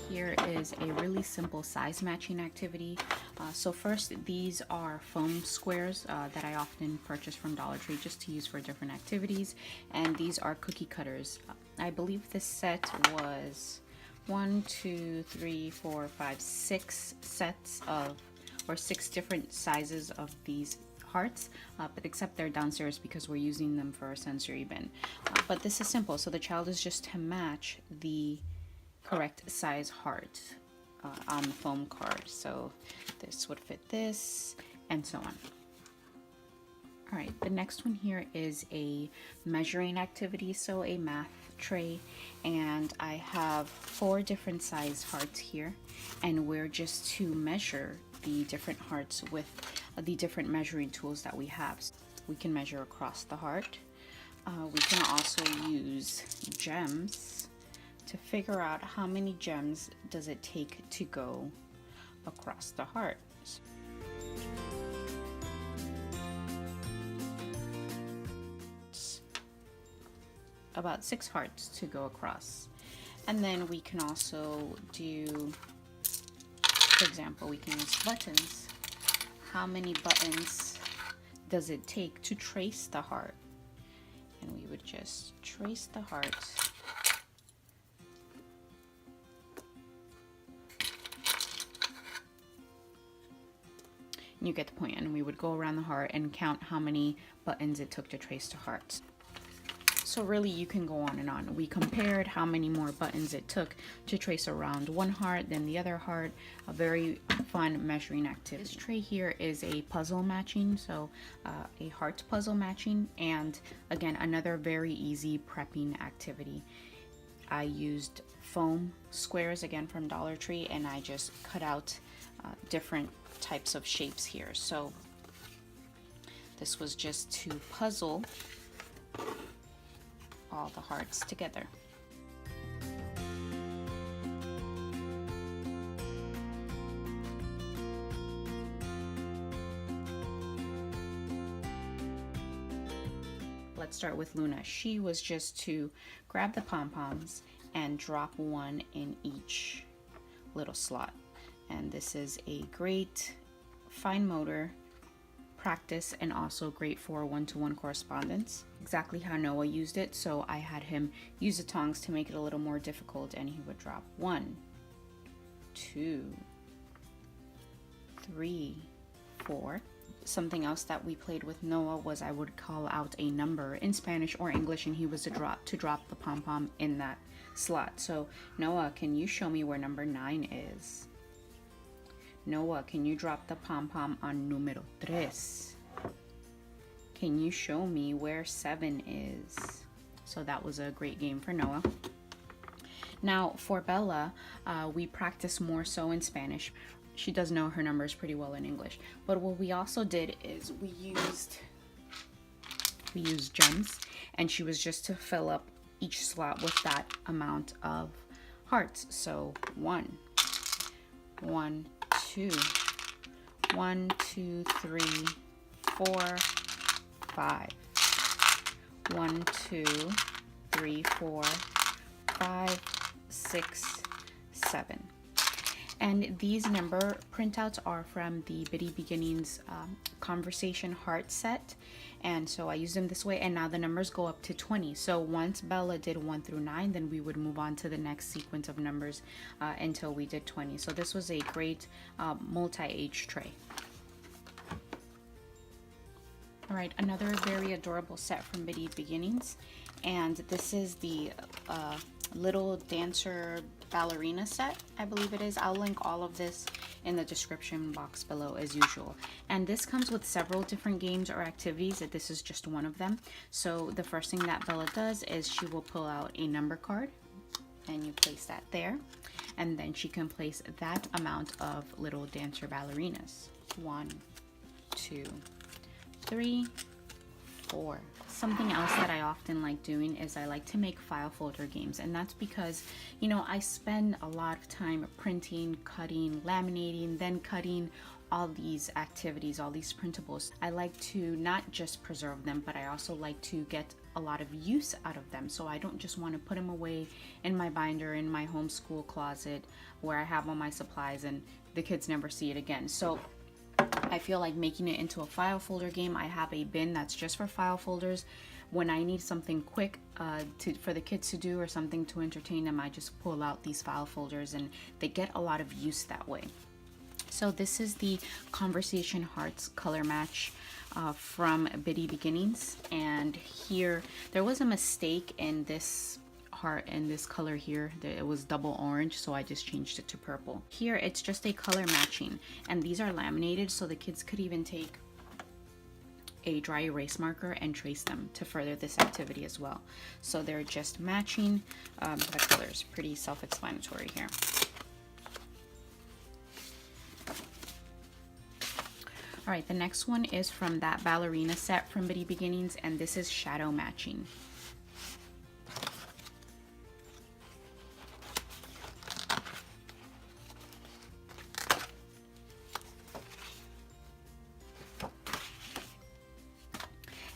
here is a really simple size matching activity. So first, these are foam squares that I often purchase from Dollar Tree just to use for different activities. And these are cookie cutters. I believe this set was 6 sets of, or 6 different sizes of these hearts, but except they're downstairs because we're using them for a sensory bin. But this is simple, so the child is just to match the correct size heart on the foam card. So this would fit this, and so on. All right, the next one here is a measuring activity, so a math tray, and I have 4 different size hearts here, and we're just to measure the different hearts with the different measuring tools that we have. We can measure across the heart. We can also use gems to figure out how many gems does it take to go across the heart. About 6 hearts to go across. And then we can also do, for example, we can use buttons. How many buttons does it take to trace the heart? And we would just trace the heart. You get the point, and we would go around the heart and count how many buttons it took to trace the heart. So really you can go on and on. We compared how many more buttons it took to trace around one heart than the other heart. A very fun measuring activity. This tray here is a puzzle matching, so a heart puzzle matching, and again another very easy prepping activity. I used foam squares again from Dollar Tree, and I just cut out different types of shapes here. So this was just to puzzle all the hearts together. Let's start with Luna. She was just to grab the pom-poms and drop one in each little slot. And this is a great fine motor practice and also great for one-to-one correspondence. Exactly how Noah used it, so I had him use the tongs to make it a little more difficult, and he would drop 1, 2, 3, 4. Something else that we played with Noah was I would call out a number in Spanish or English, and he was to drop the pom-pom in that slot. So Noah, can you show me where number 9 is? Noah, can you drop the pom-pom on número 3? Can you show me where 7 is? So that was a great game for Noah. Now for Bella, we practice more so in Spanish. She does know her numbers pretty well in English. But what we also did is we used gems, and she was just to fill up each slot with that amount of hearts. So 1, 1, 2, 1, 2, 3, 4, 5. 1, 2, 3, 4, 5, 6, 7. And these number printouts are from the Bitty Beginnings Conversation Heart set. And so I use them this way, and now the numbers go up to 20. So once Bella did 1 through 9, then we would move on to the next sequence of numbers until we did 20. So this was a great multi-age tray. All right, another very adorable set from Bitty Beginnings, and this is the little dancer ballerina set, I believe it is. I'll link all of this in the description box below as usual. And this comes with several different games or activities. This is just one of them. So the first thing that Bella does is she will pull out a number card, and you place that there, and then she can place that amount of little dancer ballerinas. 1, 2, 3, 4. Something else that I often like doing is I like to make file folder games, and that's because, you know, I spend a lot of time printing, cutting, laminating, then cutting all these activities, all these printables, I like to not just preserve them, but I also like to get a lot of use out of them. So I don't just want to put them away in my binder in my homeschool closet where I have all my supplies and the kids never see it again. So I feel like making it into a file folder game. I have a bin that's just for file folders. When I need something quick for the kids to do or something to entertain them, I just pull out these file folders and they get a lot of use that way. So this is the Conversation Hearts color match from Bitty Beginnings, and here there was a mistake in this heart and this color here. It was double orange, so I just changed it to purple. Here it's just a color matching, and these are laminated, so the kids could even take a dry erase marker and trace them to further this activity as well. So they're just matching the colors. Pretty self-explanatory here. All right, the next one is from that ballerina set from Bitty Beginnings, and this is shadow matching.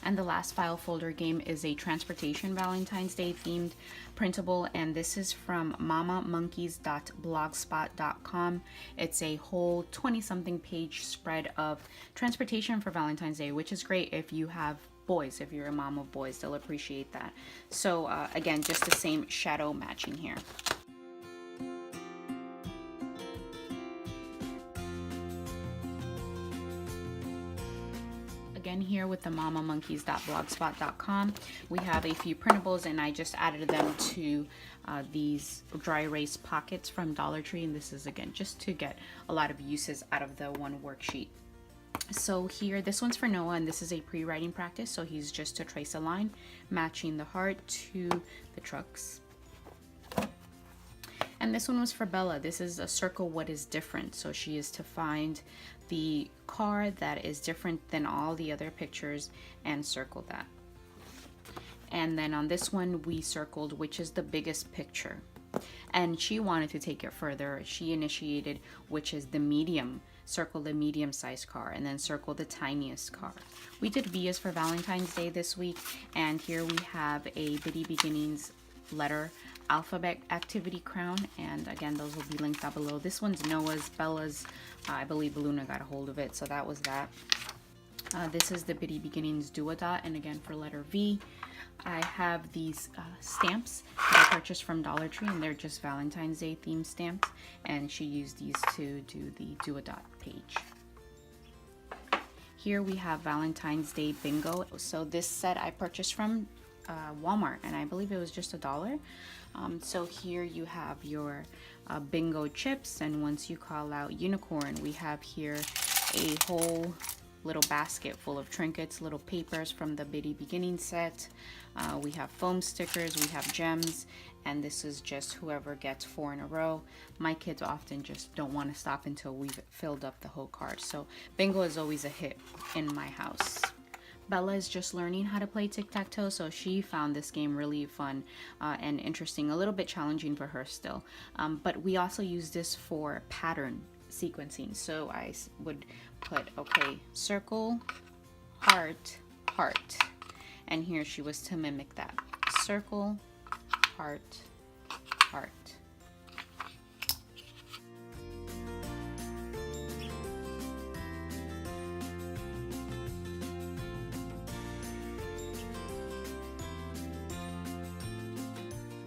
And the last file folder game is a transportation Valentine's Day themed printable, and this is from mamamonkeys.blogspot.com. It's a whole 20-something page spread of transportation for Valentine's Day, which is great if you have boys. If you're a mom of boys, they'll appreciate that. So again, just the same shadow matching here. Again, here with the mamamonkeys.blogspot.com, we have a few printables, and I just added them to these dry erase pockets from Dollar Tree, and this is again just to get a lot of uses out of the one worksheet. So here, this one's for Noah, and this is a pre-writing practice, so he's just to trace a line matching the heart to the trucks. And this one was for Bella. This is a circle what is different. So she is to find the car that is different than all the other pictures and circle that. And then on this one, we circled which is the biggest picture. And she wanted to take it further. She initiated which is the medium. Circle the medium-sized car, and then circle the tiniest car. We did Vias for Valentine's Day this week, and here we have a Bitty Beginnings letter alphabet activity crown, and again those will be linked down below. This one's Noah's. Bella's, I believe Luna got a hold of it, so that was that. This is the Bitty Beginnings Do-A-Dot, and again for letter V, I have these stamps that I purchased from Dollar Tree, and they're just Valentine's Day themed stamps, and she used these to do the Do-A-Dot page. Here we have Valentine's Day Bingo. So this set I purchased from Walmart, and I believe it was just $1. So here you have your bingo chips, and once you call out unicorn, we have here a whole little basket full of trinkets, little papers from the Bitty Beginning set. We have foam stickers, we have gems, and this is just whoever gets 4 in a row. My kids often just don't want to stop until we've filled up the whole card. So bingo is always a hit in my house. Bella is just learning how to play tic-tac-toe, so she found this game really fun and interesting, a little bit challenging for her still. But we also use this for pattern sequencing. So I would put, okay, circle, heart, heart. And here she was to mimic that. Circle, heart, heart.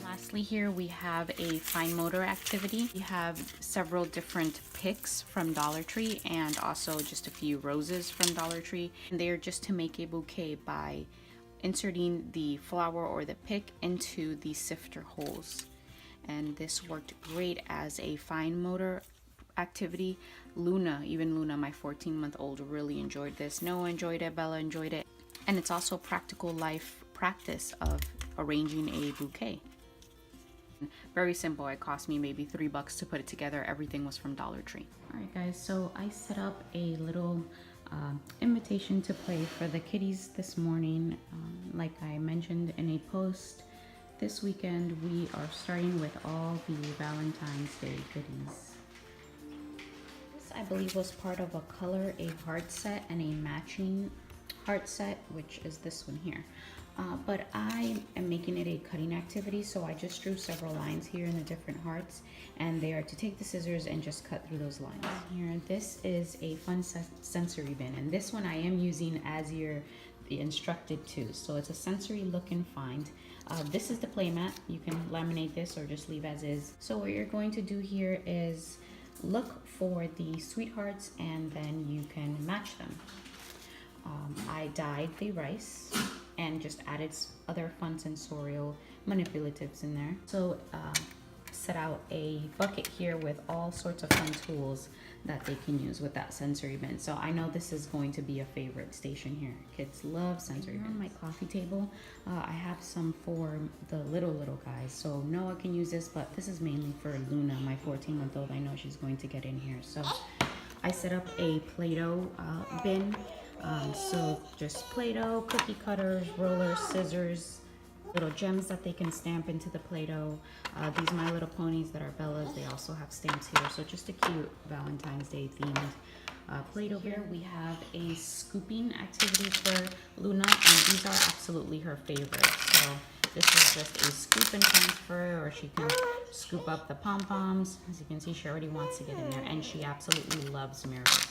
Lastly, here we have a fine motor activity. We have several different picks from Dollar Tree and also just a few roses from Dollar Tree. And they are just to make a bouquet by inserting the flower or the pick into the sifter holes. And this worked great as a fine motor activity. Even Luna, my 14-month-old, really enjoyed this. Noah enjoyed it, Bella enjoyed it. And it's also practical life practice of arranging a bouquet. Very simple. It cost me maybe $3 to put it together. Everything was from Dollar Tree. All right, guys, so I set up a little invitation to play for the kiddies this morning. Like I mentioned in a post, this weekend we are starting with all the Valentine's Day goodies. I believe, was part of a color, a heart set, and a matching heart set, which is this one here. But I am making it a cutting activity, so I just drew several lines here in the different hearts, and they are to take the scissors and just cut through those lines. Here, this is a fun sensory bin, and this one I am using as you're instructed to. So it's a sensory look and find. This is the playmat. You can laminate this or just leave as is. So what you're going to do here is look for the sweethearts, and then you can match them. I dyed the rice and just added other fun sensorial manipulatives in there. So set out a bucket here with all sorts of fun tools that they can use with that sensory bin. So I know this is going to be a favorite station here. Kids love sensory bins. On my coffee table, I have some for the little guys. So Noah can use this, but this is mainly for Luna, my 14-month-old. I know she's going to get in here. So I set up a Play-Doh bin. So just Play-Doh, cookie cutters, rollers, scissors, little gems that they can stamp into the Play-Doh. These My Little Ponies that are Bella's, they also have stamps here. So just a cute Valentine's Day themed Play-Doh. Here we have a scooping activity for Luna, and these are absolutely her favorite. So this is just a scoop and transfer, or she can scoop up the pom-poms. As you can see, she already wants to get in there, and she absolutely loves mirrors.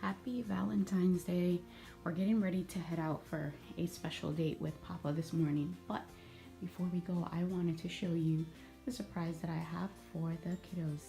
Happy Valentine's Day. We're getting ready to head out for a special date with Papa this morning, but before we go, I wanted to show you the surprise that I have for the kiddos.